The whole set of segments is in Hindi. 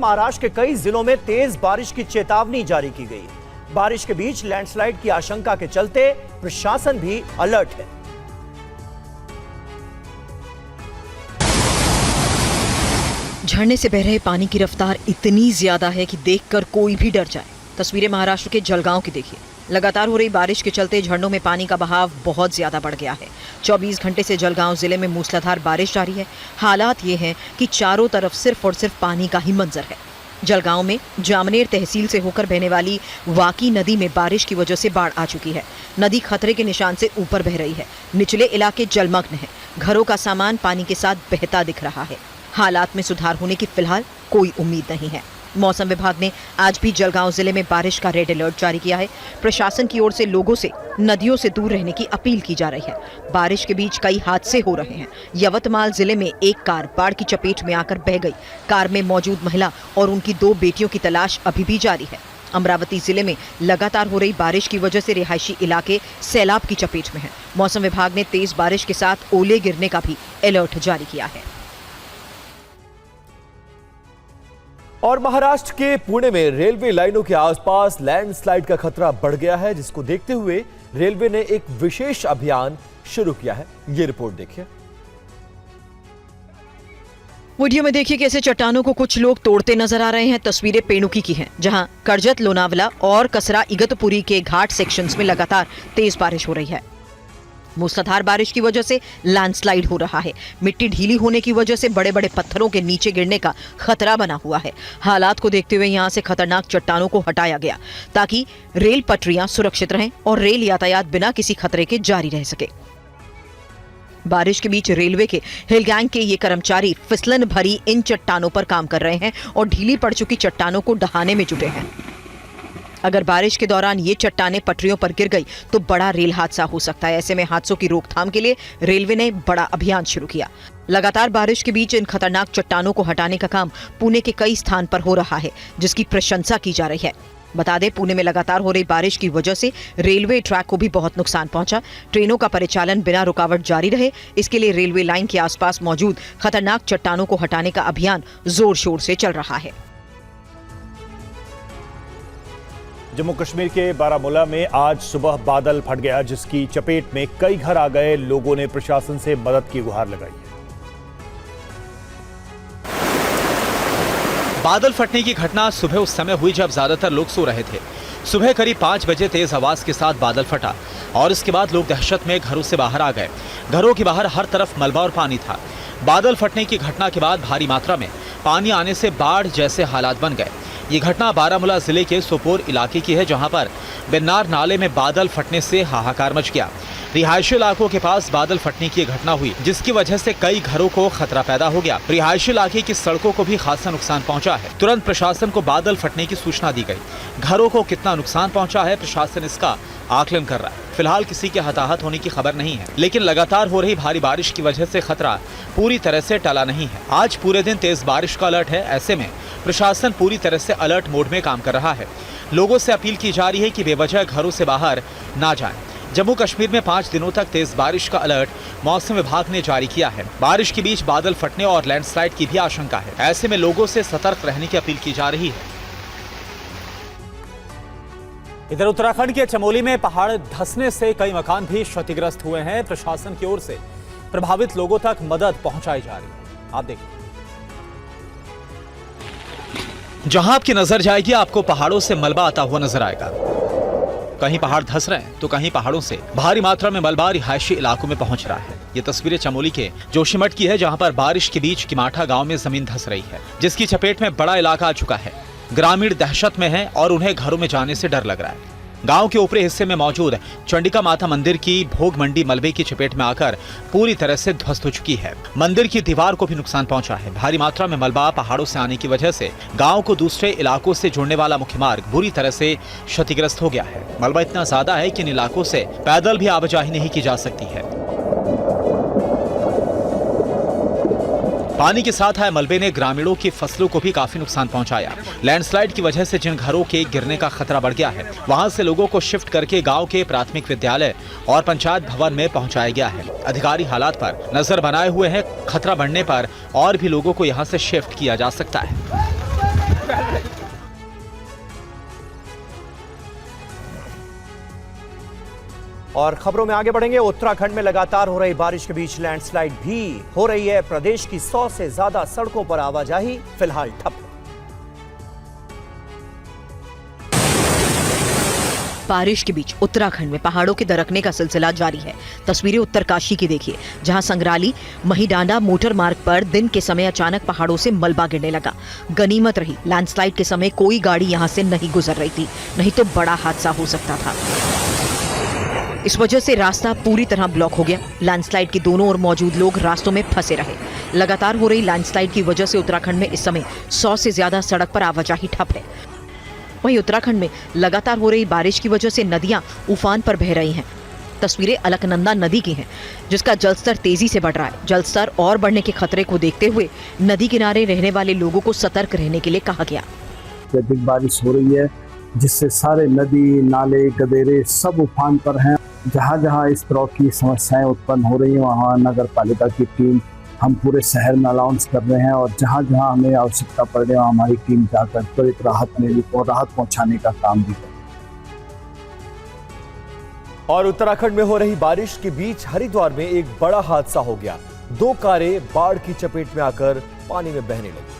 महाराष्ट्र के कई जिलों में तेज बारिश की चेतावनी जारी की गई। बारिश के बीच लैंडस्लाइड की आशंका के चलते प्रशासन भी अलर्ट है। झरने से बह रहे पानी की रफ्तार इतनी ज्यादा है कि देखकर कोई भी डर जाए। तस्वीरें महाराष्ट्र के जलगांव की देखिए। लगातार हो रही बारिश के चलते झरनों में पानी का बहाव बहुत ज्यादा बढ़ गया है। 24 घंटे से जलगांव जिले में मूसलाधार बारिश जारी है। हालात ये हैं कि चारों तरफ सिर्फ और सिर्फ पानी का ही मंजर है। जलगांव में जामनेर तहसील से होकर बहने वाली वाकी नदी में बारिश की वजह से बाढ़ आ चुकी है। नदी खतरे के निशान से ऊपर बह रही है। निचले इलाके जलमग्न हैं। घरों का सामान पानी के साथ बहता दिख रहा है। हालात में सुधार होने की फिलहाल कोई उम्मीद नहीं है। मौसम विभाग ने आज भी जलगांव जिले में बारिश का रेड अलर्ट जारी किया है। प्रशासन की ओर से लोगों से नदियों से दूर रहने की अपील की जा रही है। बारिश के बीच कई हादसे हो रहे हैं। यवतमाल जिले में एक कार बाढ़ की चपेट में आकर बह गई। कार में मौजूद महिला और उनकी 2 बेटियों की तलाश अभी भी जारी है। अमरावती जिले में लगातार हो रही बारिश की वजह से रिहायशी इलाके सैलाब की चपेट में हैं। मौसम विभाग ने तेज बारिश के साथ ओले गिरने का भी अलर्ट जारी किया है। और महाराष्ट्र के पुणे में रेलवे लाइनों के आसपास लैंडस्लाइड का खतरा बढ़ गया है, जिसको देखते हुए रेलवे ने एक विशेष अभियान शुरू किया है। ये रिपोर्ट देखिए। वीडियो में देखिए कैसे चट्टानों को कुछ लोग तोड़ते नजर आ रहे हैं। तस्वीरें पेणुकी की हैं, जहां कर्जत, लोनावला और कसरा इगतपुरी के घाट सेक्शंस में लगातार तेज बारिश हो रही है। मूसलाधार बारिश की वजह से लैंडस्लाइड हो रहा है। मिट्टी ढीली होने की वजह से बड़े बड़े पत्थरों के नीचे गिरने का खतरा बना हुआ है। हालात को देखते हुए यहां से खतरनाक चट्टानों को हटाया गया ताकि रेल पटरियां सुरक्षित रहें और रेल यातायात बिना किसी खतरे के जारी रह सके। बारिश के बीच रेलवे के हिल गैंग के ये कर्मचारी फिसलन भरी इन चट्टानों पर काम कर रहे हैं और ढीली पड़ चुकी चट्टानों को ढहाने में जुटे हैं। अगर बारिश के दौरान ये चट्टानें पटरियों पर गिर गई तो बड़ा रेल हादसा हो सकता है। ऐसे में हादसों की रोकथाम के लिए रेलवे ने बड़ा अभियान शुरू किया। लगातार बारिश के बीच इन खतरनाक चट्टानों को हटाने का काम पुणे के कई स्थान पर हो रहा है, जिसकी प्रशंसा की जा रही है। बता दें, पुणे में लगातार हो रही बारिश की वजह से रेलवे ट्रैक को भी बहुत नुकसान पहुंचा। ट्रेनों का परिचालन बिना रुकावट जारी रहे, इसके लिए रेलवे लाइन के आसपास मौजूद खतरनाक चट्टानों को हटाने का अभियान जोर शोर से चल रहा है। जम्मू कश्मीर के बारामूला में आज सुबह बादल फट गया, जिसकी चपेट में कई घर आ गए। लोगों ने प्रशासन से मदद की गुहार लगाई। बादल फटने की घटना सुबह उस समय हुई जब ज्यादातर लोग सो रहे थे। सुबह करीब 5 बजे तेज आवाज के साथ बादल फटा और इसके बाद लोग दहशत में घरों से बाहर आ गए। घरों के बाहर हर तरफ मलबा और पानी था। बादल फटने की घटना के बाद भारी मात्रा में पानी आने से बाढ़ जैसे हालात बन गए। ये घटना बारामूला जिले के सोपोर इलाके की है, जहां पर बिन्नार नाले में बादल फटने से हाहाकार मच गया। रिहायशी इलाकों के पास बादल फटने की घटना हुई, जिसकी वजह से कई घरों को खतरा पैदा हो गया। रिहायशी इलाके की सड़कों को भी खासा नुकसान पहुंचा है। तुरंत प्रशासन को बादल फटने की सूचना दी गई। घरों को कितना नुकसान पहुंचा है, प्रशासन इसका आकलन कर रहा है। फिलहाल किसी के हताहत होने की खबर नहीं है, लेकिन लगातार हो रही भारी बारिश की वजह से खतरा पूरी तरह से टला नहीं है। आज पूरे दिन तेज बारिश का अलर्ट है। ऐसे में प्रशासन पूरी तरह से अलर्ट मोड में काम कर रहा है। लोगों से अपील की जा रही है कि बेवजह घरों से बाहर ना जाएं। जम्मू कश्मीर में 5 दिनों तक तेज बारिश का अलर्ट मौसम विभाग ने जारी किया है। बारिश के बीच बादल फटने और लैंडस्लाइड की भी आशंका है। ऐसे में लोगों से सतर्क रहने की अपील की जा रही है। इधर उत्तराखंड के चमोली में पहाड़ धंसने से कई मकान भी क्षतिग्रस्त हुए हैं। प्रशासन की ओर से प्रभावित लोगों तक मदद पहुंचाई जा रही है। आप देखिए। जहां आपकी नजर जाएगी, आपको पहाड़ों से मलबा आता हुआ नजर आएगा। कहीं पहाड़ धंस रहे हैं तो कहीं पहाड़ों से भारी मात्रा में मलबा रिहायशी इलाकों में पहुंच रहा है। ये तस्वीरें चमोली के जोशीमठ की है, जहां पर बारिश के बीच किमाठा गांव में जमीन धंस रही है, जिसकी चपेट में बड़ा इलाका आ चुका है। ग्रामीण दहशत में हैं और उन्हें घरों में जाने से डर लग रहा है। गांव के ऊपरी हिस्से में मौजूद चंडिका माता मंदिर की भोग मंडी मलबे की चपेट में आकर पूरी तरह से ध्वस्त हो चुकी है। मंदिर की दीवार को भी नुकसान पहुंचा है। भारी मात्रा में मलबा पहाड़ों से आने की वजह से गांव को दूसरे इलाकों से जोड़ने वाला मुख्य मार्ग बुरी तरह से क्षतिग्रस्त हो गया है। मलबा इतना ज्यादा है कि इन इलाकों से पैदल भी आवाजाही नहीं की जा सकती है। पानी के साथ आए मलबे ने ग्रामीणों की फसलों को भी काफी नुकसान पहुंचाया। लैंडस्लाइड की वजह से जिन घरों के गिरने का खतरा बढ़ गया है, वहां से लोगों को शिफ्ट करके गांव के प्राथमिक विद्यालय और पंचायत भवन में पहुंचाया गया है। अधिकारी हालात पर नजर बनाए हुए हैं। खतरा बढ़ने पर और भी लोगों को यहां से शिफ्ट किया जा सकता है। और खबरों में आगे बढ़ेंगे। उत्तराखंड में लगातार हो रही बारिश के बीच लैंडस्लाइड भी हो रही है। प्रदेश की 100 से ज्यादा सड़कों पर आवाजाही फिलहाल ठप। बारिश के बीच उत्तराखंड में पहाड़ों के दरकने का सिलसिला जारी है। तस्वीरें उत्तरकाशी की देखिए, जहां संग्राली महिडांडा मोटर मार्ग पर दिन के समय अचानक पहाड़ों से मलबा गिरने लगा। गनीमत रही लैंडस्लाइड के समय कोई गाड़ी यहां से नहीं गुजर रही थी, नहीं तो बड़ा हादसा हो सकता था। इस वजह से रास्ता पूरी तरह ब्लॉक हो गया। लैंडस्लाइड के दोनों ओर मौजूद लोग रास्तों में फंसे रहे। लगातार हो रही लैंडस्लाइड की वजह से उत्तराखंड में इस समय 100 से ज्यादा सड़क पर आवाजाही ठप है। वहीं उत्तराखंड में लगातार हो रही बारिश की वजह से नदियां उफान पर बह रही हैं। तस्वीरें अलकनंदा नदी की हैं, जिसका जलस्तर तेजी से बढ़ रहा है। जलस्तर और बढ़ने के खतरे को देखते हुए नदी किनारे रहने वाले लोगों को सतर्क रहने के लिए कहा गया। अधिक बारिश हो रही है, जिससे सारे नदी नाले गदेरे सब उफान पर हैं। जहाँ जहाँ इस तरह की समस्याएं उत्पन्न हो रही हैं, वहाँ नगर पालिका की टीम हम पूरे शहर में अनाउंस कर रहे हैं और जहाँ जहाँ हमें आवश्यकता पड़ रही है हमारी टीम जाकर त्वरित राहत पहुँचाने का काम भी करे। और उत्तराखंड में हो रही बारिश के बीच हरिद्वार में एक बड़ा हादसा हो गया। 2 कारें बाढ़ की चपेट में आकर पानी में बहने लगी।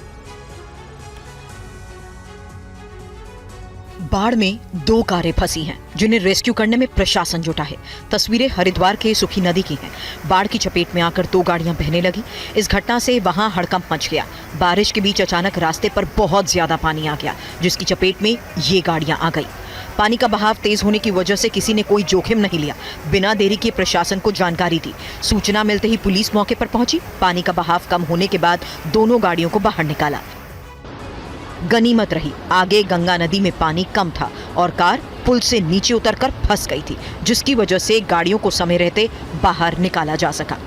बाढ़ में 2 कारें फंसी हैं, जिन्हें रेस्क्यू करने में प्रशासन जुटा है। तस्वीरें हरिद्वार के सुखी नदी की हैं। बाढ़ की चपेट में आकर 2 गाड़ियां बहने लगी। इस घटना से वहां हड़कंप मच गया। बारिश के बीच अचानक रास्ते पर बहुत ज्यादा पानी आ गया, जिसकी चपेट में ये गाड़ियां आ गई। पानी का बहाव तेज होने की वजह से किसी ने कोई जोखिम नहीं लिया। बिना देरी के प्रशासन को जानकारी दी। सूचना मिलते ही पुलिस मौके पर पहुंची। पानी का बहाव कम होने के बाद दोनों गाड़ियों को बाहर निकाला। गनीमत रही आगे गंगा नदी में पानी कम था और कार पुल से नीचे उतरकर फंस गई थी, जिसकी वजह से गाड़ियों को समय रहते बाहर निकाला जा सका।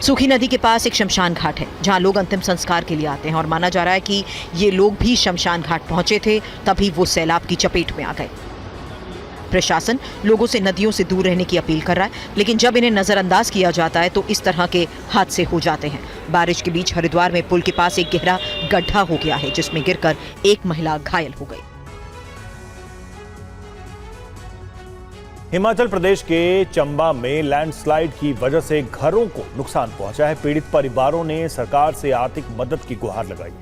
सूखी नदी के पास एक शमशान घाट है, जहां लोग अंतिम संस्कार के लिए आते हैं और माना जा रहा है कि ये लोग भी शमशान घाट पहुंचे थे, तभी वो सैलाब की चपेट में आ गए। प्रशासन लोगों से नदियों से दूर रहने की अपील कर रहा है, लेकिन जब इन्हें नजरअंदाज किया जाता है तो इस तरह के हादसे हो जाते हैं। बारिश के बीच हरिद्वार में पुल के पास एक गहरा गड्ढा हो गया है, जिसमें गिरकर एक महिला घायल हो गई। हिमाचल प्रदेश के चंबा में लैंडस्लाइड की वजह से घरों को नुकसान पहुंचा है। पीड़ित परिवारों ने सरकार से आर्थिक मदद की गुहार लगाई।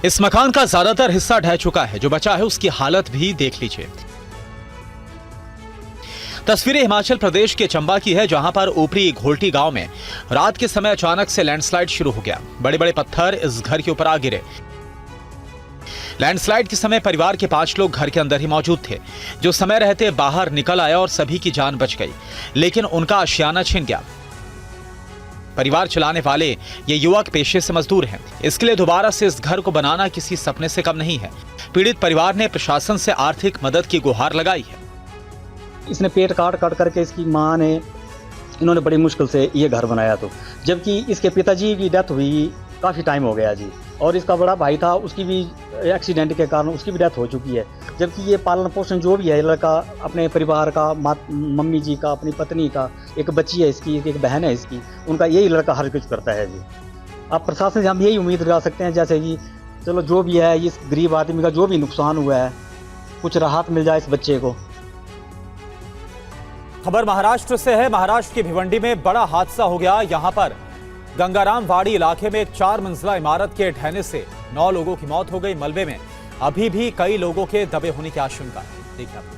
इस मकान का ज्यादातर हिस्सा ढह चुका है, जो बचा है उसकी हालत भी देख लीजिए। तस्वीरें हिमाचल प्रदेश के चंबा की है, जहां पर ऊपरी घोल्टी गांव में रात के समय अचानक से लैंडस्लाइड शुरू हो गया। बड़े बड़े पत्थर इस घर के ऊपर आ गिरे। लैंडस्लाइड के समय परिवार के 5 लोग घर के अंदर ही मौजूद थे, जो समय रहते बाहर निकल आया और सभी की जान बच गई, लेकिन उनका आशियाना छिन गया। परिवार चलाने वाले ये युवक पेशे से मजदूर हैं। इसके लिए दोबारा से इस घर को बनाना किसी सपने से कम नहीं है। पीड़ित परिवार ने प्रशासन से आर्थिक मदद की गुहार लगाई है। इसने पेट काट करके इसकी माँ ने इन्होंने बड़ी मुश्किल से ये घर बनाया, तो जबकि इसके पिताजी की डेथ हुई काफ़ी टाइम हो गया जी, और इसका बड़ा भाई था, उसकी भी एक्सीडेंट के कारण उसकी भी डेथ हो चुकी है। जबकि ये पालन पोषण जो भी है लड़का अपने परिवार का, मम्मी जी का, अपनी पत्नी का, एक बच्ची है इसकी, एक बहन है इसकी, उनका यही लड़का हर कुछ करता है जी। अब प्रशासन से हम यही उम्मीद लगा सकते हैं, जैसे कि चलो जो भी है इस गरीब आदमी का जो भी नुकसान हुआ है कुछ राहत मिल जाए इस बच्चे को। खबर महाराष्ट्र से है। महाराष्ट्र की भिवंडी में बड़ा हादसा हो गया। यहां पर गंगाराम वाड़ी इलाके में एक 4 मंजिला इमारत के ढहने से 9 लोगों की मौत हो गई। मलबे में अभी भी कई लोगों के दबे होने की आशंका है। देखिए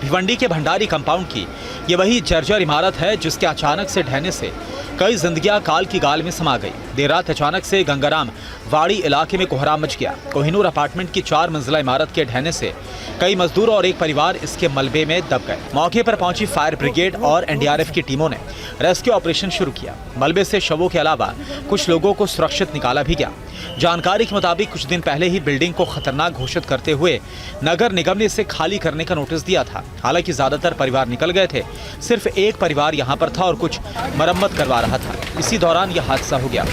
भिवंडी के भंडारी कंपाउंड की ये वही जर्जर इमारत है, जिसके अचानक से ढहने से कई जिंदगियां काल की गाल में समा गई। देर रात अचानक से गंगाराम वाड़ी इलाके में कोहराम मच गया। कोहिनूर अपार्टमेंट की 4 मंजिला इमारत के ढहने से कई मजदूर और एक परिवार इसके मलबे में दब गए। मौके पर पहुंची फायर ब्रिगेड और एनडीआरएफ की टीमों ने रेस्क्यू ऑपरेशन शुरू किया। मलबे से शवों के अलावा कुछ लोगों को सुरक्षित निकाला भी गया। जानकारी के मुताबिक कुछ दिन पहले ही बिल्डिंग को खतरनाक घोषित करते हुए नगर निगम ने इसे खाली करने का नोटिस दिया था। हालांकि ज्यादातर परिवार निकल गए थे, सिर्फ एक परिवार यहां पर था और कुछ मरम्मत करवा रहा था। इसी दौरान यह हादसा हो गया।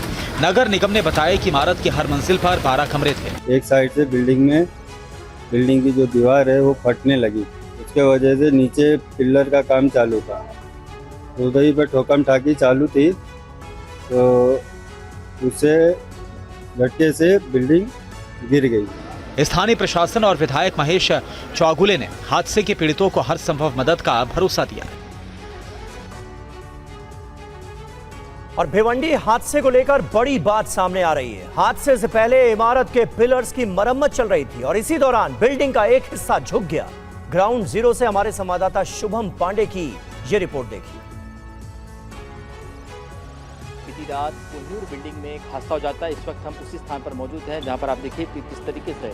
नगर निगम ने बताया कि इमारत की हर मंजिल पर 12 कमरे थे। एक साइड से बिल्डिंग की जो दीवार है वो फटने लगी, उसके वजह से नीचे पिलर का काम चालू था। उधर पर ठोकम ठाकी चालू थी, तो उससे झटके से बिल्डिंग गिर गई। स्थानीय प्रशासन और विधायक महेश चौगुले ने हादसे के पीड़ितों को हर संभव मदद का भरोसा दिया। और भिवंडी हादसे को लेकर बड़ी बात सामने आ रही है। हादसे से पहले इमारत के पिलर्स की मरम्मत चल रही थी और इसी दौरान बिल्डिंग का एक हिस्सा झुक गया। ग्राउंड जीरो से हमारे संवाददाता शुभम पांडे की ये रिपोर्ट देखिए। बीती रात कोहिनूर बिल्डिंग में एक हादसा हो जाता है। इस वक्त हम उसी स्थान पर मौजूद हैं जहां पर आप देखिए कि किस तरीके से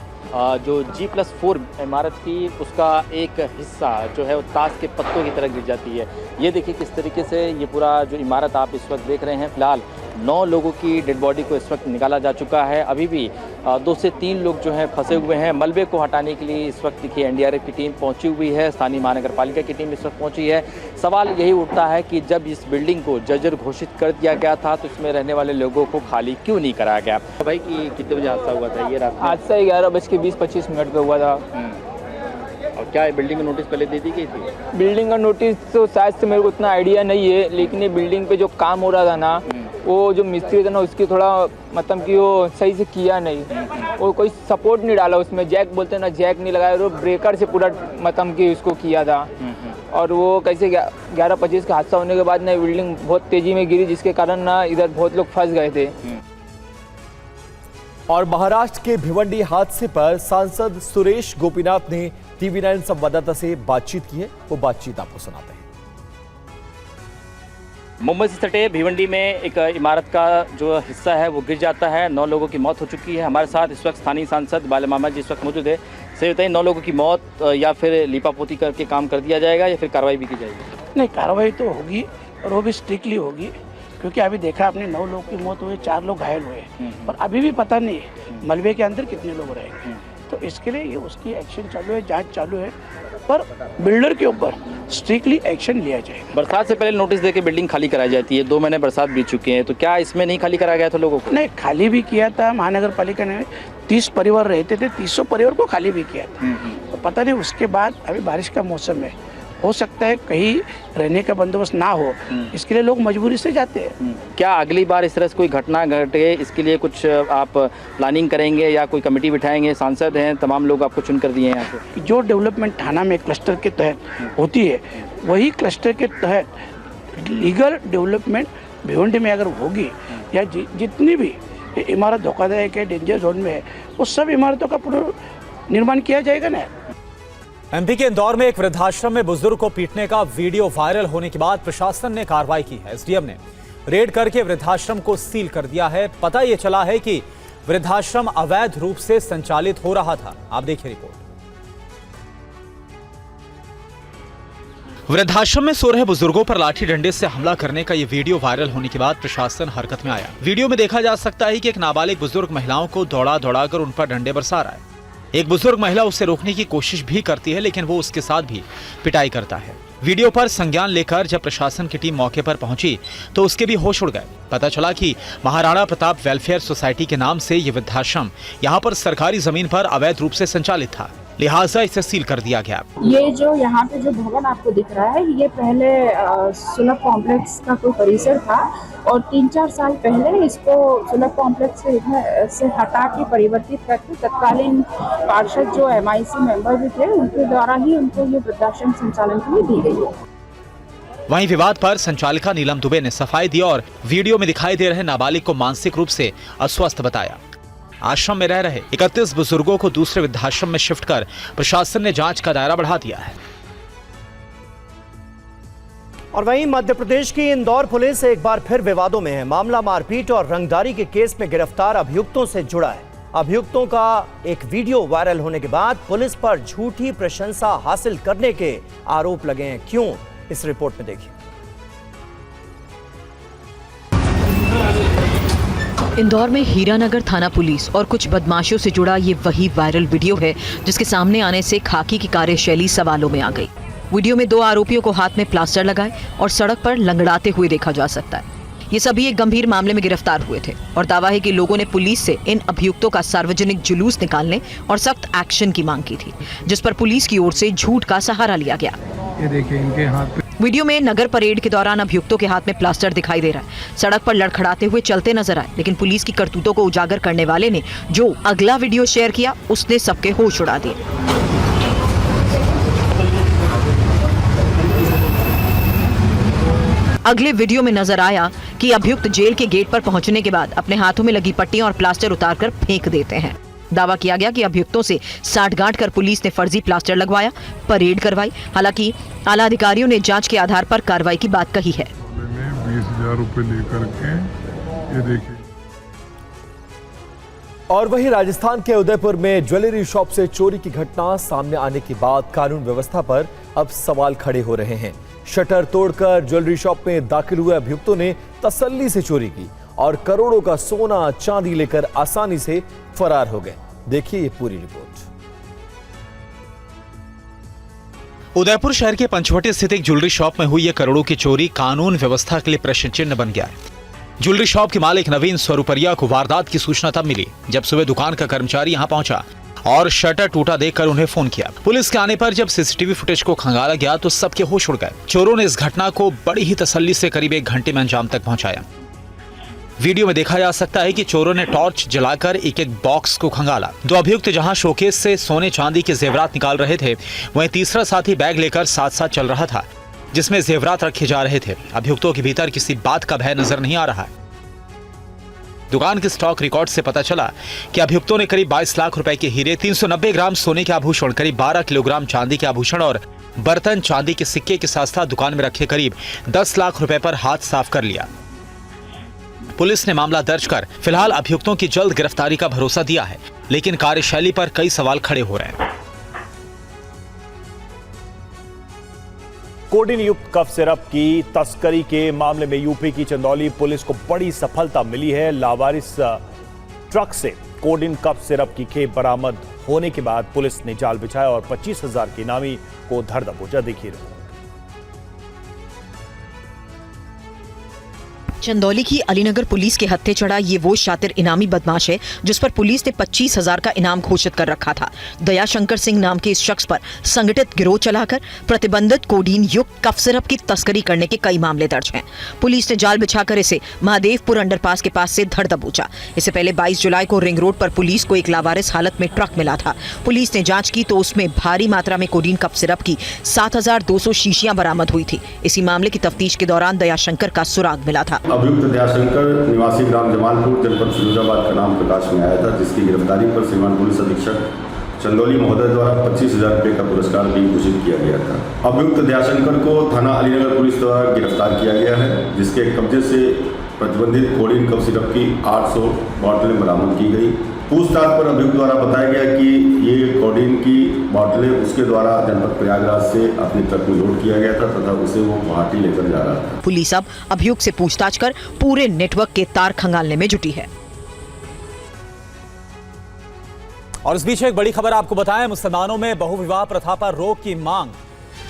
जो G+4 इमारत थी उसका एक हिस्सा जो है वो ताश के पत्तों की तरह गिर जाती है। ये देखिए किस तरीके से ये पूरा जो इमारत आप इस वक्त देख रहे हैं। फिलहाल 9 लोगों की डेड बॉडी को इस वक्त निकाला जा चुका है। अभी भी 2 से 3 लोग जो हैं फंसे हुए हैं। मलबे को हटाने के लिए इस वक्त देखिए NDRF की टीम पहुंची हुई है, स्थानीय महानगर पालिका की टीम इस वक्त पहुंची है। सवाल यही उठता है कि जब इस बिल्डिंग को जर्जर घोषित कर दिया गया था तो इसमें रहने वाले लोगों को खाली क्यों नहीं कराया गया? भाई कि कितने बजे हादसा हुआ था? ये रात हादसा 11:20-25 पे हुआ था। और क्या बिल्डिंग का नोटिस पहले दे दी गई थी? बिल्डिंग का नोटिस तो शायद से मेरे को उतना आइडिया नहीं है, लेकिन ये बिल्डिंग पे जो काम हो रहा था ना, वो जो मिस्त्री था ना उसकी थोड़ा मतलब कि वो सही से किया नहीं, वो कोई सपोर्ट नहीं डाला उसमें। जैक बोलते हैं ना, जैक नहीं लगाया, वो ब्रेकर से पूरा मतलब कि उसको किया था। और वो कैसे 11:25 का हादसा होने के बाद ना बिल्डिंग बहुत तेजी में गिरी, जिसके कारण ना इधर बहुत लोग फंस गए थे। और महाराष्ट्र के भिवंडी हादसे पर सांसद सुरेश गोपीनाथ ने TV9 संवाददाता से बातचीत की है। वो बातचीत आपको सुनाते हैं। मुंबई से सटे भिवंडी में एक इमारत का जो हिस्सा है वो गिर जाता है। 9 लोगों की मौत हो चुकी है। हमारे साथ इस वक्त स्थानीय सांसद बाला मामा जी इस वक्त मौजूद है। सही बताइए, 9 लोगों की मौत या फिर लिपापोती करके काम कर दिया जाएगा या फिर कार्रवाई भी की जाएगी? नहीं, कार्रवाई तो होगी और वो भी स्ट्रिक्टली होगी, क्योंकि अभी देखा आपने 9 लोगों की मौत हुई, 4 लोग घायल हुए, और अभी भी पता नहीं है मलबे के अंदर कितने लोग रहेंगे। तो इसके लिए ये उसकी एक्शन चालू है, जांच चालू है, पर बिल्डर के ऊपर स्ट्रिक्टली एक्शन लिया जाएगा। बरसात से पहले नोटिस देके बिल्डिंग खाली कराई जाती है। 2 महीने बरसात बीत चुके हैं, तो क्या इसमें नहीं खाली कराया गया था लोगों को? नहीं, खाली भी किया था महानगर पालिका ने। 30 परिवार रहते थे, 300 परिवार को खाली भी किया था। तो पता नहीं उसके बाद अभी बारिश का मौसम है, हो सकता है कहीं रहने का बंदोबस्त ना हो, इसके लिए लोग मजबूरी से जाते हैं। क्या अगली बार इस तरह से कोई घटना घटे इसके लिए कुछ आप प्लानिंग करेंगे या कोई कमेटी बिठाएंगे? सांसद हैं, तमाम लोग आपको चुन कर दिए हैं यहाँ पे। जो डेवलपमेंट थाना में क्लस्टर के तहत होती है, वही क्लस्टर के तहत लीगल डेवलपमेंट भिवंडी में अगर होगी या जितनी भी इमारत धोखादायक है, डेंजर जोन में है, वो सब इमारतों का पुनर्निर्माण किया जाएगा ना। MP के इंदौर में एक वृद्धाश्रम में बुजुर्ग को पीटने का वीडियो वायरल होने के बाद प्रशासन ने कार्रवाई की है। SDM ने रेड करके वृद्धाश्रम को सील कर दिया है। पता यह चला है कि वृद्धाश्रम अवैध रूप से संचालित हो रहा था। आप देखिए रिपोर्ट। वृद्धाश्रम में सो रहे बुजुर्गों पर लाठी डंडे से हमला करने का ये वीडियो वायरल होने के बाद प्रशासन हरकत में आया। वीडियो में देखा जा सकता है कि एक नाबालिग बुजुर्ग महिलाओं को दौड़ा दौड़ाकर उन पर डंडे बरसा रहा है। एक बुजुर्ग महिला उसे रोकने की कोशिश भी करती है, लेकिन वो उसके साथ भी पिटाई करता है। वीडियो पर संज्ञान लेकर जब प्रशासन की टीम मौके पर पहुंची तो उसके भी होश उड़ गए। पता चला कि महाराणा प्रताप वेलफेयर सोसाइटी के नाम से ये वृद्धाश्रम यहाँ पर सरकारी जमीन पर अवैध रूप से संचालित था, लिहाजा इसे सील कर दिया गया। ये जो यहाँ पे जो भवन आपको दिख रहा है, ये पहले सुलभ कॉम्प्लेक्स का कोई परिसर था और 3-4 साल पहले इसको सुलभ कॉम्प्लेक्स से हटा के परिवर्तित करके तत्कालीन पार्षद जो MIC मेंबर भी थे उनके द्वारा ही उनको ये वृद्धाश्रम संचालन के लिए दी गई है। वहीं विवाद पर संचालिका नीलम दुबे ने सफाई दी और वीडियो में दिखाई दे रहे नाबालिग को मानसिक रूप से अस्वस्थ बताया। आश्रम में रह रहे 31 बुजुर्गों को दूसरे वृद्धाश्रम में शिफ्ट कर प्रशासन ने जांच का दायरा बढ़ा दिया है। और वहीं मध्य प्रदेश की इंदौर पुलिस एक बार फिर विवादों में है। मामला मारपीट और रंगदारी के केस में गिरफ्तार अभियुक्तों से जुड़ा है। अभियुक्तों का एक वीडियो वायरल होने के बाद पुलिस पर झूठी प्रशंसा हासिल करने के आरोप लगे हैं। क्यों, इस रिपोर्ट में देखिए। इंदौर में हीरानगर थाना पुलिस और कुछ बदमाशों से जुड़ा ये वही वायरल वीडियो है जिसके सामने आने से खाकी की कार्यशैली सवालों में आ गई। वीडियो में 2 आरोपियों को हाथ में प्लास्टर लगाए और सड़क पर लंगड़ाते हुए देखा जा सकता है। ये सभी एक गंभीर मामले में गिरफ्तार हुए थे और दावा है कि लोगों ने पुलिस से इन अभियुक्तों का सार्वजनिक जुलूस निकालने और सख्त एक्शन की मांग की थी, जिस पर पुलिस की ओर से झूठ का सहारा लिया गया। ये देखिए, इनके हाथ पे वीडियो में नगर परेड के दौरान अभियुक्तों के हाथ में प्लास्टर दिखाई दे रहा है। सड़क पर लड़खड़ाते हुए चलते नजर आए, लेकिन पुलिस की करतूतों को उजागर करने वाले ने जो अगला वीडियो शेयर किया उसने सबके होश उड़ा दिए। अगले वीडियो में नजर आया कि अभियुक्त जेल के गेट पर पहुंचने के बाद अपने हाथों में लगी पट्टियां और प्लास्टर उतारकर फेंक देते हैं। दावा किया गया कि अभियुक्तों से साठगांठ कर पुलिस ने फर्जी प्लास्टर लगवाया, परेड करवाई। हालांकि आला अधिकारियों ने जांच के आधार पर कार्रवाई की बात कही है। 20,000 रुपए लेकर के ये देखिए। और वहीं राजस्थान के उदयपुर में ज्वेलरी शॉप से चोरी की घटना सामने आने के बाद कानून व्यवस्था पर अब सवाल खड़े हो रहे हैं। शटर तोड़कर ज्वेलरी शॉप में दाखिल हुए अभियुक्तों ने तसल्ली से चोरी की और करोड़ों का सोना चांदी लेकर आसानी से फरार हो गए। देखिए ये पूरी रिपोर्ट। उदयपुर शहर के पंचवटी स्थित एक ज्वेलरी शॉप में हुई यह करोड़ों की चोरी कानून व्यवस्था के लिए प्रश्न चिन्ह बन गया है। ज्वेलरी शॉप के मालिक नवीन स्वरूपरिया को वारदात की सूचना तब मिली जब सुबह दुकान का कर्मचारी यहां पहुंचा और शटर टूटा देखकर उन्हें फोन किया। पुलिस के आने पर जब सीसीटीवी फुटेज को खंगाला गया तो सबके होश उड़ गए। चोरों ने इस घटना को बड़ी ही तसल्ली से करीब 1 घंटे में अंजाम तक पहुंचाया। वीडियो में देखा जा सकता है कि चोरों ने टॉर्च जलाकर एक एक बॉक्स को खंगाला। 2 अभियुक्त जहां शोकेस से सोने चांदी के जेवरात निकाल रहे थे, वहीं तीसरा साथी बैग लेकर साथ साथ चल रहा था जिसमें जेवरात रखे जा रहे थे। अभियुक्तों के भीतर किसी बात का भय नजर नहीं आ रहा है। दुकान के स्टॉक रिकॉर्ड से पता चला कि अभियुक्तों ने करीब 22 लाख रुपए के हीरे, 390 ग्राम सोने के आभूषण, करीब 12 किलोग्राम चांदी के आभूषण और बर्तन चांदी के सिक्के के साथ साथ दुकान में रखे करीब 10 लाख रुपए पर हाथ साफ कर लिया। पुलिस ने मामला दर्ज कर फिलहाल अभियुक्तों की जल्द गिरफ्तारी का भरोसा दिया है, लेकिन कार्यशैली पर कई सवाल खड़े हो रहे हैं। कोडीन युक्त कफ सिरप की तस्करी के मामले में यूपी की चंदौली पुलिस को बड़ी सफलता मिली है। लावारिस ट्रक से कोडीन कफ सिरप की खेप बरामद होने के बाद पुलिस ने जाल बिछाया और 25,000 के इनामी को धर दबोचा। देखिए चंदौली की अलीनगर पुलिस के हत्थे चढ़ा ये वो शातिर इनामी बदमाश है जिस पर पुलिस ने 25,000 का इनाम घोषित कर रखा था। दयाशंकर सिंह नाम के इस शख्स पर संगठित गिरोह चलाकर प्रतिबंधित कोडीन युक्त कफ सिरप की तस्करी करने के कई मामले दर्ज हैं। पुलिस ने जाल बिछाकर इसे महादेवपुर अंडरपास के पास से धर दबोचा। इससे पहले 22 जुलाई को रिंग रोड पर पुलिस को एक लावारिस हालत में ट्रक मिला था। पुलिस ने जांच की तो उसमें भारी मात्रा में कोडीन कफ सिरप की 7,200 शीशियां बरामद हुई थी। इसी मामले की तफ्तीश के दौरान दयाशंकर का सुराग मिला था। अभियुक्त दयाशंकर निवासी ग्राम जमालपुर जनपद फिरोजाबाद का नाम प्रकाश में आया था, जिसकी गिरफ्तारी पर श्रीमान पुलिस अधीक्षक चंदौली महोदय द्वारा 25,000 रुपये का पुरस्कार भी घोषित किया गया था। अभियुक्त दयाशंकर को थाना अलीनगर पुलिस द्वारा गिरफ्तार किया गया है, जिसके कब्जे से प्रतिबंधित कोडीन कफ सिरप की 800 बोतलें बरामद की गई। पूछताछ पर अभियुक्त द्वारा बताया गया कि ये कोडीन की बोतलें उसके द्वारा जनपद प्रयागराज से अपने ट्रक में लोड किया गया था तथा उसे वो गुवाहाटी लेकर जा रहा था। पुलिस अब अभियुक्त से पूछताछ कर पूरे नेटवर्क के तार खंगालने में जुटी है। और इस बीच एक बड़ी खबर आपको बताएं, मुसलमानों में बहुविवाह प्रथा पर रोक की मांग।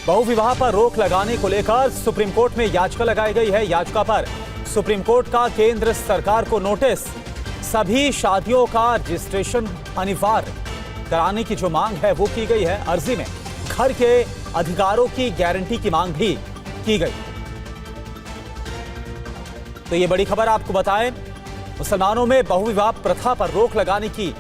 बहुविवाह पर रोक लगाने को लेकर सुप्रीम कोर्ट में याचिका लगाई गई है। याचिका पर सुप्रीम कोर्ट का केंद्र सरकार को नोटिस। सभी शादियों का रजिस्ट्रेशन अनिवार्य कराने की जो मांग है वो की गई है। अर्जी में घर के अधिकारों की गारंटी की मांग भी की गई। तो ये बड़ी खबर आपको बताएं, मुसलमानों में बहुविवाह प्रथा पर रोक लगाने की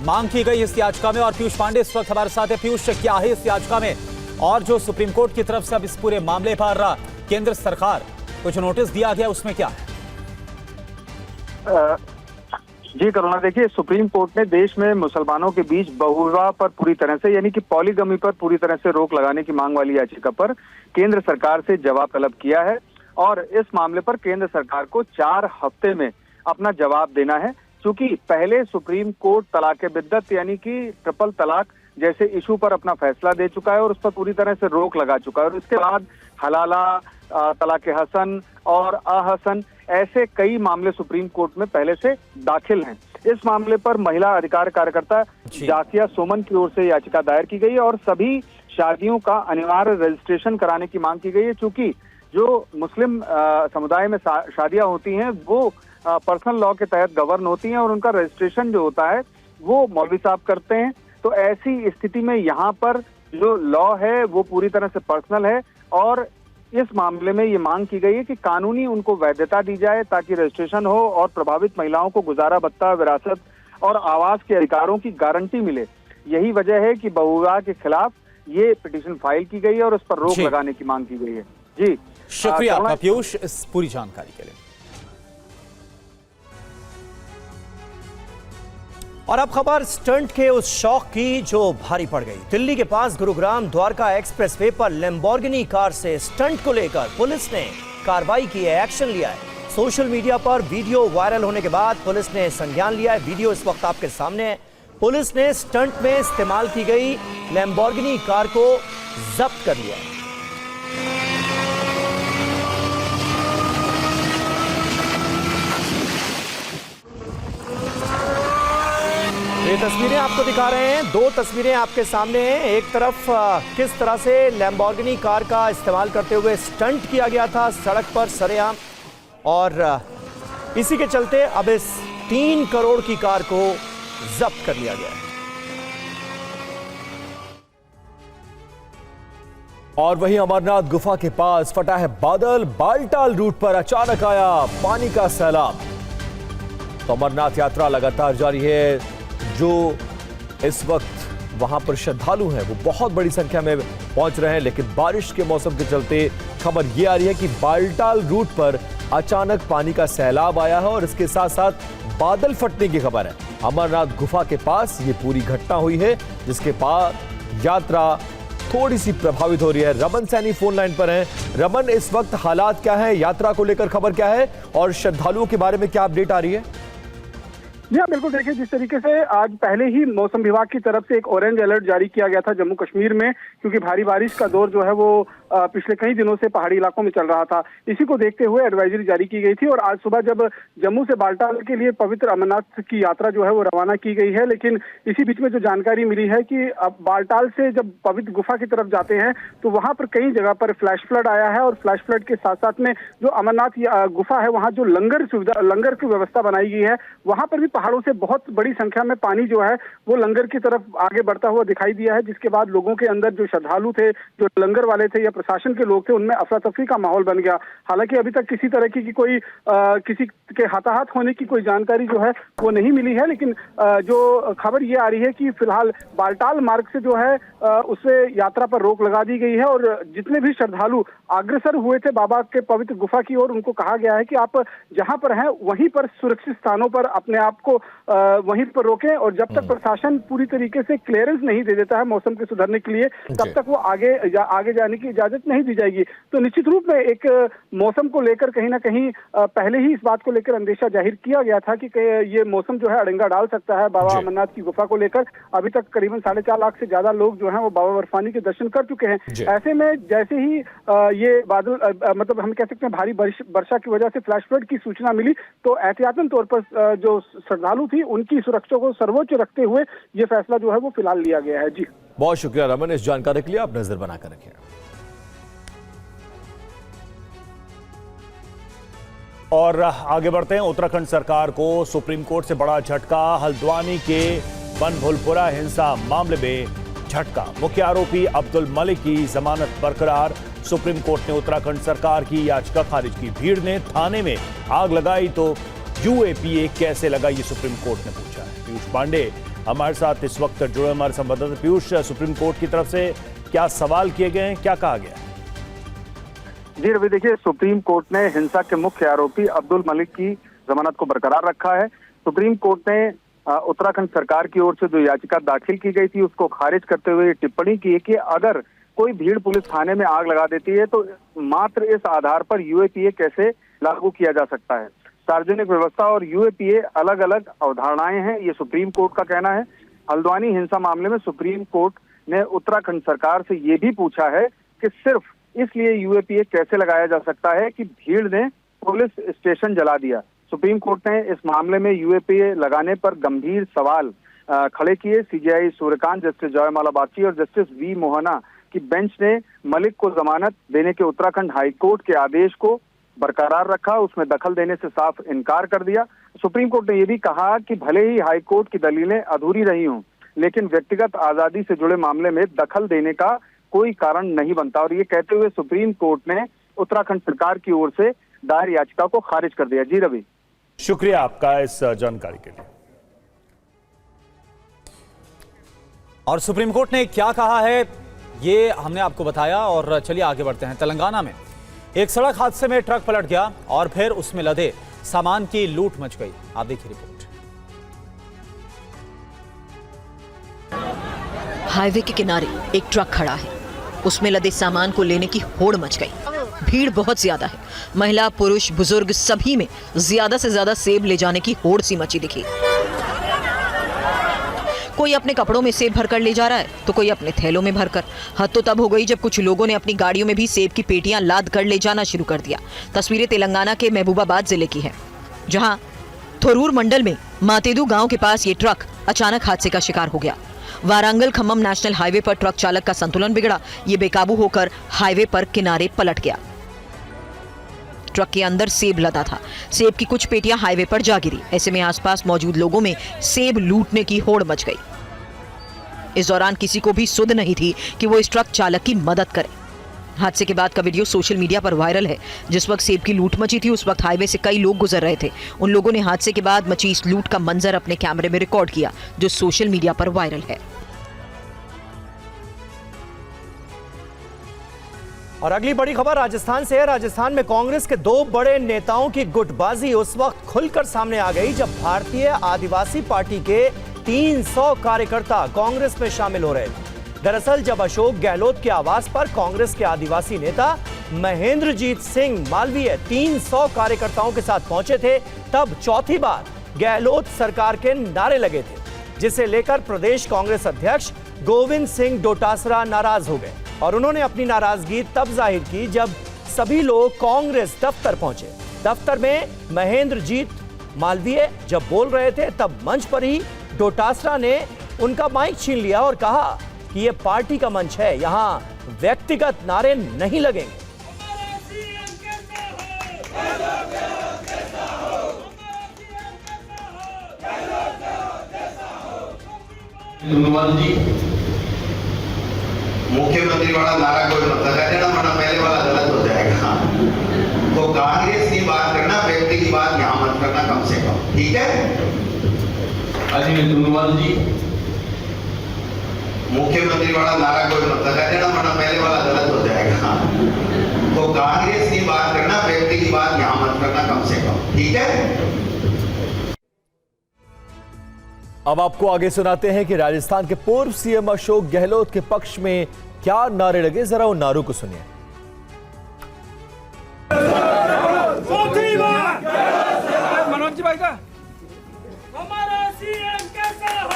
मांग की गई इस याचिका में। और पीयूष पांडे इस वक्त हमारे साथ है। पीयूष, क्या है इस याचिका में और जो सुप्रीम कोर्ट की तरफ से अब इस पूरे मामले पर केंद्र सरकार को जो नोटिस दिया गया उसमें क्या है? जी करुणा, देखिए सुप्रीम कोर्ट ने देश में मुसलमानों के बीच बहुविवाह पर पूरी तरह से यानी कि पॉलीगमी पर पूरी तरह से रोक लगाने की मांग वाली याचिका पर केंद्र सरकार से जवाब तलब किया है और इस मामले पर केंद्र सरकार को 4 हफ्ते में अपना जवाब देना है। क्योंकि पहले सुप्रीम कोर्ट तलाक बिद्दत यानी कि ट्रिपल तलाक जैसे इशू पर अपना फैसला दे चुका है और उस पर पूरी तरह से रोक लगा चुका है और उसके बाद हलाला, तलाक हसन और अहसन ऐसे कई मामले सुप्रीम कोर्ट में पहले से दाखिल हैं। इस मामले पर महिला अधिकार कार्यकर्ता जाकिया सोमन की ओर से याचिका दायर की गई है और सभी शादियों का अनिवार्य रजिस्ट्रेशन कराने की मांग की गई है। क्योंकि जो मुस्लिम समुदाय में शादियां होती हैं वो पर्सनल लॉ के तहत गवर्न होती हैं और उनका रजिस्ट्रेशन जो होता है वो मौलवी साहब करते हैं। तो ऐसी स्थिति में यहाँ पर जो लॉ है वो पूरी तरह से पर्सनल है और इस मामले में ये मांग की गई है कि कानूनी उनको वैधता दी जाए ताकि रजिस्ट्रेशन हो और प्रभावित महिलाओं को गुजारा भत्ता, विरासत और आवास के अधिकारों की गारंटी मिले। यही वजह है कि बहुविवाह के खिलाफ ये पिटीशन फाइल की गई है और उस पर रोक लगाने की मांग की गई है। जी शुक्रिया आपका पीयूष इस पूरी जानकारी के लिए। और अब खबर स्टंट के उस शौक की जो भारी पड़ गई। दिल्ली के पास गुरुग्राम द्वारका एक्सप्रेसवे पर लैम्बोर्गिनी कार से स्टंट को लेकर पुलिस ने कार्रवाई की है, एक्शन लिया है। सोशल मीडिया पर वीडियो वायरल होने के बाद पुलिस ने संज्ञान लिया है। वीडियो इस वक्त आपके सामने है। पुलिस ने स्टंट में इस्तेमाल की गई लैम्बोर्गिनी कार को जब्त कर लिया है। ये तस्वीरें आपको दिखा रहे हैं, दो तस्वीरें आपके सामने हैं। एक तरफ किस तरह से लैम्बोर्गिनी कार का इस्तेमाल करते हुए स्टंट किया गया था सड़क पर सरेआम, और इसी के चलते अब इस 3 करोड़ की कार को जब्त कर लिया गया है। और वहीं अमरनाथ गुफा के पास फटा है बादल। बालटाल रूट पर अचानक आया पानी का सैलाब। तो अमरनाथ यात्रा लगातार जारी है। जो इस वक्त वहां पर श्रद्धालु हैं वो बहुत बड़ी संख्या में पहुंच रहे हैं, लेकिन बारिश के मौसम के चलते खबर ये आ रही है कि बालटाल रूट पर अचानक पानी का सैलाब आया है और इसके साथ साथ बादल फटने की खबर है। अमरनाथ गुफा के पास ये पूरी घटना हुई है, जिसके पास यात्रा थोड़ी सी प्रभावित हो रही है। रमन सैनी फोन लाइन पर हैं। रमन, इस वक्त हालात क्या है, यात्रा को लेकर खबर क्या है और श्रद्धालुओं के बारे में क्या अपडेट आ रही है? जी हाँ, बिल्कुल। देखिए, जिस तरीके से आज पहले ही मौसम विभाग की तरफ से एक ऑरेंज अलर्ट जारी किया गया था जम्मू कश्मीर में, क्योंकि भारी बारिश का दौर जो है वो पिछले कई दिनों से पहाड़ी इलाकों में चल रहा था। इसी को देखते हुए एडवाइजरी जारी की गई थी और आज सुबह जब जम्मू से बालटाल के लिए पवित्र अमरनाथ की यात्रा जो है वो रवाना की गई है, लेकिन इसी बीच में जो जानकारी मिली है कि अब बालटाल से जब पवित्र गुफा की तरफ जाते हैं तो वहां पर कई जगह पर फ्लैश फ्लड आया है और फ्लैश फ्लड के साथ साथ में जो अमरनाथ गुफा है वहां जो लंगर की व्यवस्था बनाई गई है, वहां पर भी पहाड़ों से बहुत बड़ी संख्या में पानी जो है वो लंगर की तरफ आगे बढ़ता हुआ दिखाई दिया है, जिसके बाद लोगों के अंदर जो श्रद्धालु थे, जो लंगर वाले थे या प्रशासन के लोग थे, उनमें अफरा तफरी का माहौल बन गया। हालांकि अभी तक किसी तरह की कोई किसी के हताहत होने की कोई जानकारी जो है वो नहीं मिली है, लेकिन जो खबर ये आ रही है कि फिलहाल बालटाल मार्ग से जो है उससे यात्रा पर रोक लगा दी गई है और जितने भी श्रद्धालु अग्रसर हुए थे बाबा के पवित्र गुफा की ओर, उनको कहा गया है कि आप जहां पर हैं वहीं पर सुरक्षित स्थानों पर अपने आप को वहीं पर रोकें और जब तक प्रशासन पूरी तरीके से क्लियरेंस नहीं दे देता है मौसम के सुधरने के लिए, तब तक वो आगे जाने की इजाजत नहीं दी जाएगी। तो निश्चित रूप में एक मौसम को लेकर कहीं ना कहीं पहले ही इस बात को लेकर अंदेशा जाहिर किया गया था कि ये मौसम जो है अड़ंगा डाल सकता है बाबा अमरनाथ की गुफा को लेकर। अभी तक करीबन 4.5 लाख से ज्यादा लोग जो हैं वो बाबा बर्फानी के दर्शन कर चुके हैं। ऐसे में जैसे ही ये बादल मतलब हम कह सकते हैं भारी वर्षा की वजह से फ्लैश फ्लड की सूचना मिली, तो एहतियातन तौर पर जो श्रद्धालु थी उनकी सुरक्षा को सर्वोच्च रखते हुए ये फैसला जो है वो फिलहाल लिया गया है। जी बहुत शुक्रिया रमन, इस जानकारी के लिए। आप नजर बनाकर रखें। और आगे बढ़ते हैं। उत्तराखंड सरकार को सुप्रीम कोर्ट से बड़ा झटका। हल्द्वानी के बनभुलपुरा हिंसा मामले में झटका। मुख्य आरोपी अब्दुल मलिक की जमानत बरकरार। सुप्रीम कोर्ट ने उत्तराखंड सरकार की याचिका खारिज की। भीड़ ने थाने में आग लगाई तो यूएपीए कैसे लगा, ये सुप्रीम कोर्ट ने पूछा है। पीयूष पांडे हमारे साथ इस वक्त जुड़े हमारे संवाददाता। पीयूष, सुप्रीम कोर्ट की तरफ से क्या सवाल किए गए हैं, क्या कहा गया? जी रवि, देखिए, सुप्रीम कोर्ट ने हिंसा के मुख्य आरोपी अब्दुल मलिक की जमानत को बरकरार रखा है। सुप्रीम कोर्ट ने उत्तराखंड सरकार की ओर से जो याचिका दाखिल की गई थी उसको खारिज करते हुए टिप्पणी की कि अगर कोई भीड़ पुलिस थाने में आग लगा देती है तो मात्र इस आधार पर यूएपीए कैसे लागू किया जा सकता है। सार्वजनिक व्यवस्था और यूएपीए अलग अलग अवधारणाएं हैं, ये सुप्रीम कोर्ट का कहना है। हल्द्वानी हिंसा मामले में सुप्रीम कोर्ट ने उत्तराखंड सरकार से ये भी पूछा है कि सिर्फ इसलिए यूएपीए कैसे लगाया जा सकता है कि भीड़ ने पुलिस स्टेशन जला दिया। सुप्रीम कोर्ट ने इस मामले में यूएपीए लगाने पर गंभीर सवाल खड़े किए। सीजेआई सूर्यकांत, जस्टिस जयमाला बागची और जस्टिस वी मोहना की बेंच ने मलिक को जमानत देने के उत्तराखंड हाईकोर्ट के आदेश को बरकरार रखा, उसमें दखल देने से साफ इनकार कर दिया। सुप्रीम कोर्ट ने यह भी कहा कि भले ही हाईकोर्ट की दलीलें अधूरी रही हों, लेकिन व्यक्तिगत आजादी से जुड़े मामले में दखल देने का कोई कारण नहीं बनता। और ये कहते हुए सुप्रीम कोर्ट ने उत्तराखंड सरकार की ओर से दायर याचिका को खारिज कर दिया। जी रवि, शुक्रिया आपका इस जानकारी के लिए। और सुप्रीम कोर्ट ने क्या कहा है ये हमने आपको बताया। और चलिए आगे बढ़ते हैं। तेलंगाना में एक सड़क हादसे में ट्रक पलट गया और फिर उसमें लदे सामान की लूट मच गई। आप देखिए रिपोर्ट। हाईवे के किनारे एक ट्रक खड़ा है, उसमें लदे सामान को लेने की होड़ मच गई। भीड़ बहुत ज्यादा है, महिला पुरुष बुजुर्ग सभी में ज्यादा से ज्यादा सेब ले जाने की होड़ सी मची दिखी। कोई अपने कपड़ों में सेब भरकर ले जा रहा है तो कोई अपने थैलों में भरकर। हद तो तब हो गई जब कुछ लोगों ने अपनी गाड़ियों में भी सेब की पेटियां लाद कर ले जाना शुरू कर दिया। तस्वीरें तेलंगाना के महबूबाबाद जिले की है, जहां थोरूर मंडल में मातेदू गांव के पास ये ट्रक अचानक हादसे का शिकार हो गया। वारंगल खम्मम नेशनल हाईवे पर ट्रक चालक का संतुलन बिगड़ा, ये बेकाबू होकर हाईवे पर किनारे पलट गया। ट्रक के अंदर सेब लदा था, सेब की कुछ पेटियां हाईवे पर जा गिरी। ऐसे में आसपास मौजूद लोगों में सेब लूटने की होड़ मच गई। इस दौरान किसी को भी सुध नहीं थी कि वो इस ट्रक चालक की मदद करे। हादसे के बाद का वीडियो सोशल मीडिया पर वायरल है। जिस वक्त सेब की लूट मची थी उस वक्त हाईवे से कई लोग गुजर रहे थे। उन लोगों ने हादसे के बाद मची इस लूट का मंजर अपने कैमरे में रिकॉर्ड किया, जो सोशल मीडिया पर वायरल है। और अगली बड़ी खबर राजस्थान से है। राजस्थान में कांग्रेस के दो बड़े नेताओं की गुटबाजी उस वक्त खुलकर सामने आ गई जब भारतीय आदिवासी पार्टी के 300 कार्यकर्ता कांग्रेस में शामिल हो रहे थे। दरअसल जब अशोक गहलोत के आवास पर कांग्रेस के आदिवासी नेता महेंद्रजीत सिंह मालवीय 300 कार्यकर्ताओं के साथ पहुंचे थे, तब चौथी बार गहलोत सरकार के नारे लगे थे, जिसे लेकर प्रदेश कांग्रेस अध्यक्ष गोविंद सिंह डोटासरा नाराज हो गए। और उन्होंने अपनी नाराजगी तब जाहिर की जब सभी लोग कांग्रेस दफ्तर पहुंचे। दफ्तर में महेंद्रजीत मालवीय जब बोल रहे थे तब मंच पर ही डोटासरा ने उनका माइक छीन लिया और कहा कि यह पार्टी का मंच है, यहां व्यक्तिगत नारे नहीं लगेंगे। मुख्यमंत्री वाला नारा कोई मत लगा देना, वरना पहले वाला गलत हो जाएगा। तो कांग्रेस की बात करना, व्यक्ति की बात यहाँ मत करना कम से कम, ठीक है? जी मुख्यमंत्री वाला नारा कोई मत लगा देना, वरना पहले वाला गलत हो जाएगा। तो कांग्रेस की बात करना, व्यक्ति की बात यहाँ मत करना कम से कम, ठीक है? अब आपको आगे सुनाते हैं कि राजस्थान के पूर्व सीएम अशोक गहलोत के पक्ष में क्या नारे लगे, जरा उन नारों को सुनिए। मनोज जी भाई का हमारा सीएम कैसा हो,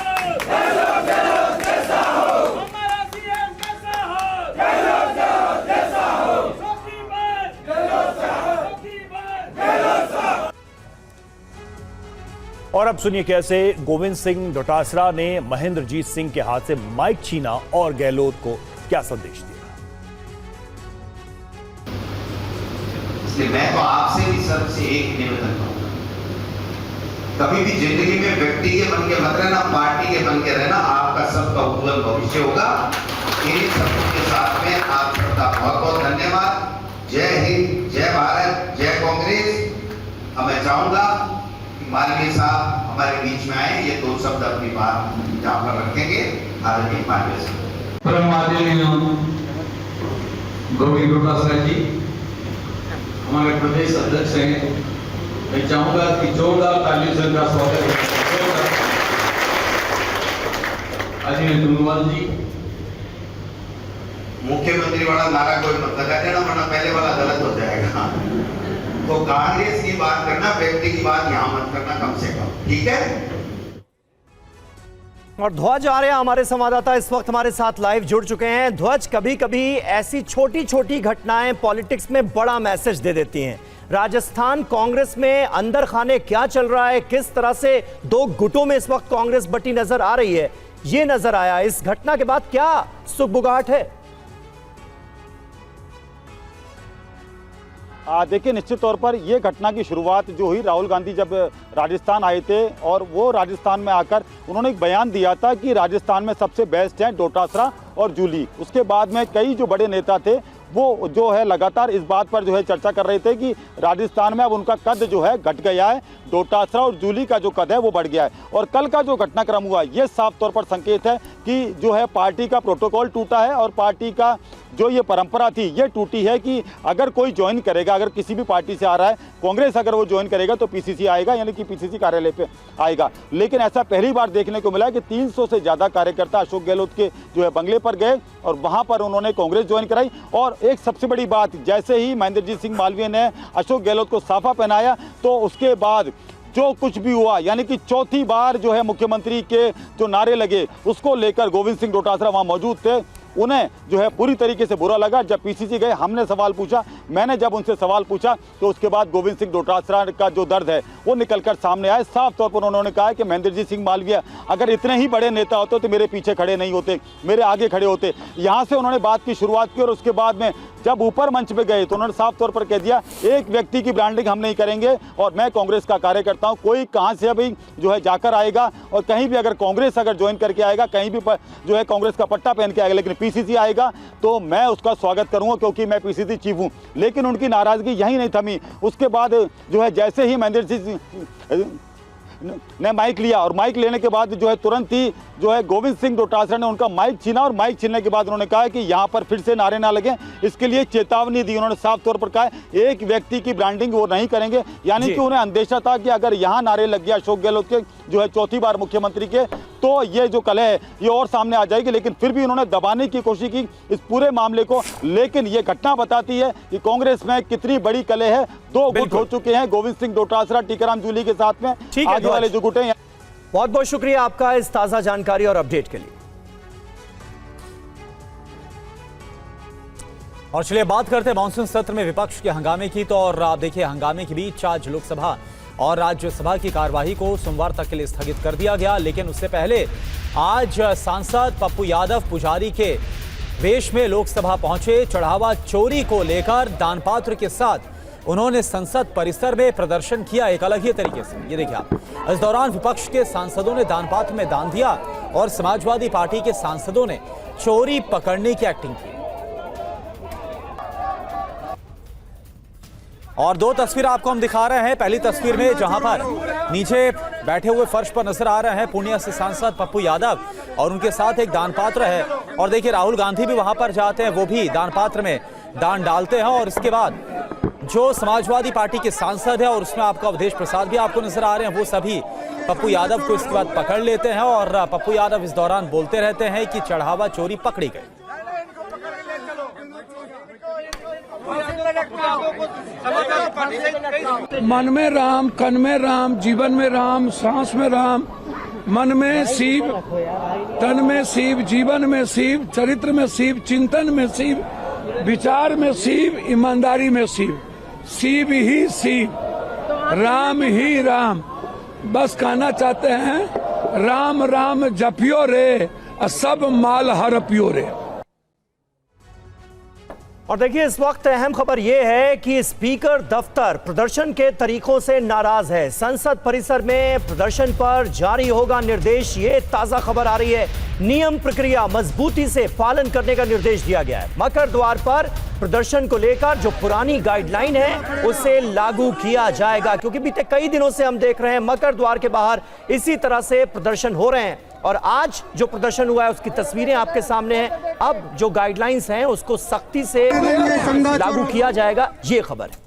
कैसा हो, हमारा सीएम कैसा हो, कैसा हो, और अब सुनिए कैसे गोविंद सिंह डोटासरा ने महेंद्रजीत सिंह के हाथ से माइक छीना और गहलोत को क्या संदेश दिया। इसलिए मैं तो आपसे भी सबसे एक निवेदन करूंगा, कभी भी जिंदगी में व्यक्ति के बन के मत रहना, पार्टी के बन के रहना, आपका सबका उज्जवल भविष्य होगा। इन सबके साथ में आप सबका बहुत बहुत धन्यवाद। जय हिंद, जय भारत, जय कांग्रेस। अब मैं चाहूंगा कि मालवीय साहब हमारे बीच में आए, ये दो शब्द अपनी बात यहाँ पर रखेंगे। आदरणीय मालवीय साहब। परम आदरणीय गोविंद डोटासरा जी हमारे प्रदेश अध्यक्ष हैं, मैं चाहूंगा कि जोरदार तालियों से उनका स्वागत करें। आदरणीय धन्यवाद जी। मुख्यमंत्री वाला नारा कोई मत लगा देना, वरना पहले वाला गलत हो जाएगा। तो कांग्रेस की बात करना, व्यक्ति की बात यहाँ मत करना कम से कम, ठीक है? और ध्वज आर्य हमारे संवाददाता इस वक्त हमारे साथ लाइव जुड़ चुके हैं। ध्वज, कभी कभी ऐसी छोटी छोटी घटनाएं पॉलिटिक्स में बड़ा मैसेज दे देती हैं। राजस्थान कांग्रेस में अंदर खाने क्या चल रहा है, किस तरह से दो गुटों में इस वक्त कांग्रेस बटी नजर आ रही है, ये नजर आया। इस घटना के बाद क्या सुगबुगाहट है? देखिए, निश्चित तौर पर ये घटना की शुरुआत जो हुई, राहुल गांधी जब राजस्थान आए थे और वो राजस्थान में आकर उन्होंने एक बयान दिया था कि राजस्थान में सबसे बेस्ट हैं डोटासरा और जूली। उसके बाद में कई जो बड़े नेता थे वो जो है लगातार इस बात पर जो है चर्चा कर रहे थे कि राजस्थान में अब उनका कद जो है घट गया है, डोटासरा और जूली का जो कद है वो बढ़ गया है। और कल का जो घटनाक्रम हुआ ये साफ तौर पर संकेत है कि जो है पार्टी का प्रोटोकॉल टूटा है और पार्टी का जो ये परंपरा थी ये टूटी है कि अगर कोई ज्वाइन करेगा, अगर किसी भी पार्टी से आ रहा है, कांग्रेस अगर वो ज्वाइन करेगा तो पीसीसी आएगा, यानी कि पीसीसी कार्यालय पे आएगा। लेकिन ऐसा पहली बार देखने को मिला कि 300 से ज़्यादा कार्यकर्ता अशोक गहलोत के जो है बंगले पर गए और वहाँ पर उन्होंने कांग्रेस ज्वाइन कराई। और एक सबसे बड़ी बात, जैसे ही महेंद्रजीत सिंह मालवीय ने अशोक गहलोत को साफा पहनाया तो उसके बाद जो कुछ भी हुआ, यानी कि चौथी बार जो है मुख्यमंत्री के जो नारे लगे उसको लेकर गोविंद सिंह डोटासरा वहाँ मौजूद थे, उन्हें जो है पूरी तरीके से बुरा लगा। जब पीसीसी गए हमने सवाल पूछा, मैंने जब उनसे सवाल पूछा तो उसके बाद गोविंद सिंह डोटासरा का जो दर्द है वो निकलकर सामने आए। साफ तौर पर उन्होंने कहा कि महेंद्रजीत सिंह मालवीय अगर इतने ही बड़े नेता होते तो मेरे पीछे खड़े नहीं होते, मेरे आगे खड़े होते। यहाँ से उन्होंने बात की शुरुआत की और उसके बाद में जब ऊपर मंच पे गए तो उन्होंने साफ तौर पर कह दिया एक व्यक्ति की ब्रांडिंग हम नहीं करेंगे और मैं कांग्रेस का कार्यकर्ता हूँ। कोई कहाँ से अभी जो है जाकर आएगा और कहीं भी अगर कांग्रेस अगर ज्वाइन करके आएगा, कहीं भी जो है कांग्रेस का पट्टा पहन के आएगा, लेकिन पीसीसी आएगा तो मैं उसका स्वागत करूंगा क्योंकि मैं पीसीसी चीफ हूँ। लेकिन उनकी नाराजगी यही नहीं थमी। उसके बाद जो है जैसे ही महेंद्रजीत ने माइक लिया और माइक लेने के बाद जो है तुरंत ही जो है गोविंद सिंह डोटासरा ने उनका माइक छीना और माइक छीनने के बाद उन्होंने कहा कि यहाँ पर फिर से नारे ना लगे, इसके लिए चेतावनी दी। उन्होंने साफ तौर पर कहा एक व्यक्ति की ब्रांडिंग वो नहीं करेंगे, यानी कि उन्हें अंदेशा था कि अगर यहाँ नारे लग गया अशोक गहलोत के जो है चौथी बार मुख्यमंत्री के तो ये जो कलह है ये और सामने आ जाएगी। लेकिन फिर भी उन्होंने दबाने की कोशिश की इस पूरे मामले को। लेकिन ये घटना बताती है कि कांग्रेस में कितनी बड़ी कलह है। 2 गुट हो चुके हैं गोविंद सिंह डोटासरा टीकाराम जूली के साथ में, आगे वाले जो गुट हैं। बहुत बहुत शुक्रिया आपका इस ताजा जानकारी और अपडेट के लिए। और चलिए बात करते हैं मानसून सत्र में विपक्ष के हंगामे की। तो और आप देखिए हंगामे के बीच आज लोकसभा और राज्यसभा की कार्यवाही को सोमवार तक के लिए स्थगित कर दिया गया। लेकिन उससे पहले आज सांसद पप्पू यादव पुजारी के वेश में लोकसभा पहुंचे। चढ़ावा चोरी को लेकर दानपात्र के साथ उन्होंने संसद परिसर में प्रदर्शन किया एक अलग ही तरीके से। ये देखिए आप, इस दौरान विपक्ष के सांसदों ने दानपात्र में दान दिया और समाजवादी पार्टी के सांसदों ने चोरी पकड़ने की एक्टिंग की। और 2 तस्वीर आपको हम दिखा रहे हैं। पहली तस्वीर में जहां पर नीचे बैठे हुए फर्श पर नजर आ रहे हैं पूर्णिया से सांसद पप्पू यादव और उनके साथ एक दानपात्र है। और देखिए राहुल गांधी भी वहां पर जाते हैं, वो भी दानपात्र में दान डालते हैं। और इसके बाद जो समाजवादी पार्टी के सांसद है और उसमें आपका अवधेश प्रसाद भी आपको नजर आ रहे हैं, वो सभी पप्पू यादव को इसके बाद पकड़ लेते हैं। और पप्पू यादव इस दौरान बोलते रहते हैं कि चढ़ावा चोरी पकड़ी गई। मन में राम, कन में राम, जीवन में राम, सांस में राम, मन में शिव, तन में शिव, जीवन में शिव, चरित्र में शिव, चिंतन में शिव, विचार में शिव, ईमानदारी में शिव, शिव ही शिव, राम ही राम। बस कहना चाहते हैं राम राम जपियो रे, सब माल हरपियो रे। और देखिए इस वक्त अहम खबर यह है कि स्पीकर दफ्तर प्रदर्शन के तरीकों से नाराज है। संसद परिसर में प्रदर्शन पर जारी होगा निर्देश, ये ताजा खबर आ रही है। नियम प्रक्रिया मजबूती से पालन करने का निर्देश दिया गया है। मकर द्वार पर प्रदर्शन को लेकर जो पुरानी गाइडलाइन है उसे लागू किया जाएगा, क्योंकि बीते कई दिनों से हम देख रहे हैं मकर द्वार के बाहर इसी तरह से प्रदर्शन हो रहे हैं। और आज जो प्रदर्शन हुआ है उसकी तस्वीरें आपके सामने हैं। अब जो गाइडलाइंस हैं उसको सख्ती से लागू किया जाएगा, ये खबर है।